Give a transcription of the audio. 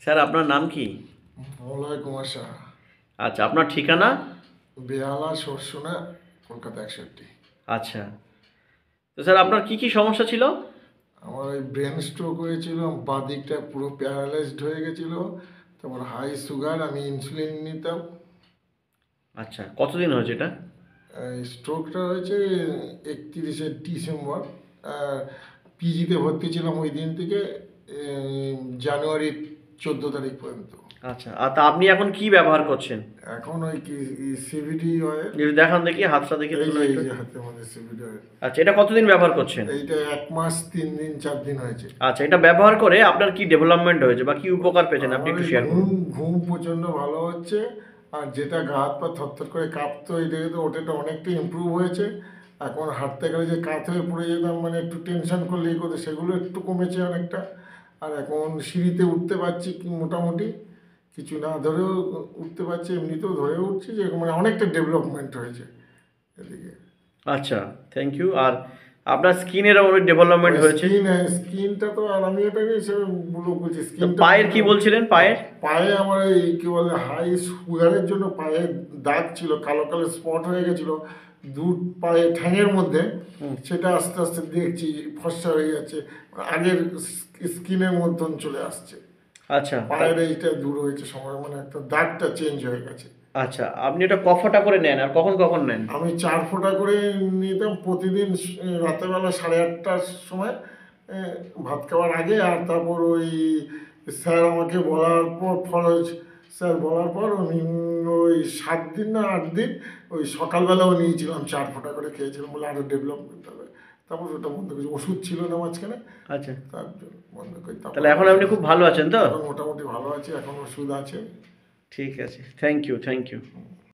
Sir আপনার নাম কি? মলয় কুমার সাহা। আচ্ছা, আপনার ঠিকানা? বেহালা সরসুনা, কলকাতা 61। আচ্ছা, তো স্যার আপনার কি কি সমস্যা ছিল? আমার ওই ব্রেন স্ট্রোক হয়েছিল, বাঁ দিকটা পুরো প্যারালাইজড হয়ে গেছিল। তারপর হাই সুগার, আমি ইনসুলিন নিতাম। আচ্ছা, কতদিন হয়েছে এটা? এই স্ট্রোকটা হয়েছে 31শে ডিসেম্বর। পিজিতে ভর্তি ছিলাম ওই দিন থেকে জানুয়ারি 14 তারিখ পর্যন্ত। আচ্ছা, আর তা আপনি এখন কি ব্যবহার করছেন? এখন ওই কি সিবিডি অয়েল। একটু দেখান দেখি, হাতটা দেখি এই দেখুন যে এই একটু। যে হাতের মধ্যে সিবিডি অয়েল। আচ্ছা, এটা কতদিন ব্যবহার করছেন? এইটা 1 মাস 3 দিন 4 দিন হয়েছে। আচ্ছা, এটা ব্যবহার করে আপনার কি ডেভেলপমেন্ট হয়েছে বা কি উপকার পেয়েছেন আপনি আমার একটু এই শেয়ার করুন। ঘুম ঘুম প্রচণ্ড ভালো হচ্ছে। আর যেটা গা হাত পা থরথর করে কাঁপতো এটা তো ওটা অনেকটা ইমপ্রুভ হয়েছে। এখন হাঁটতে গেলে যে কাত হয়ে পড়ে যেতাম, মানে একটু টেনশন করলে এই করতে, সেগুলো একটু কমেছে অনেকটা। আর এখন সিঁড়িতে উঠতে পারছি মোটামুটি, কিছু না ধরেও উঠতে পারছি, এমনিতেও ধরে উঠছি, যে মানে অনেকটা ডেভেলপমেন্ট হয়েছে এদিকে। আচ্ছা, থ্যাংক ইউ। আর আপনার স্কিনেরও অনেক ডেভেলপমেন্ট হয়েছে। স্কিনটা তো, আর আমি এটা নিয়ে বলছি তো স্কিনটা। পায়ের কি বলছিলেন, পায়ের? পায়ে আমার এই কি বলে হাই সুগারের জন্য পায়ে দাগ ছিল, কালো কালো স্পট হয়ে গেছিল দু পায়ে ঠ্যাঙের মধ্যে। সেটা আস্তে আস্তে দেখছি ফর্সা হয়ে যাচ্ছে, আগের স্কিনের মতন চলে আসছে। আচ্ছা পায়ের এইটা দূর হয়েছে সময়, মানে একটা দাগটা চেঞ্জ হয়ে গেছে। আচ্ছা, আপনি এটা কফটা করে নেন আর কখন কখন নেন? আমি 4 ফোঁটা করে নিতাম প্রতিদিন, রাতেরবেলা 8:30টার সময়, ভাত খাওয়ার আগে। আর তারপর ওই স্যার আমাকে বলার পর, ফরজ স্যার বলার পর আমি ওই 7 দিন না 8 দিন ওই সকালবেলাও নিয়েছিলাম, 4 ফোঁটা করে খেয়েছিলাম, বলে আরও ডেভেলপমেন্ট হবে। তারপর ওটা বন্ধ করেছি, ওষুধ ছিল না মাঝখানে, আচ্ছা, তার জন্য বন্ধ করি। তারপর তাহলে এখন আপনি খুব ভালো আছেন তো? এখন মোটামুটি ভালো আছি, এখন ওষুধ আছে। ঠিক আছে, থ্যাংক ইউ, থ্যাংক ইউ।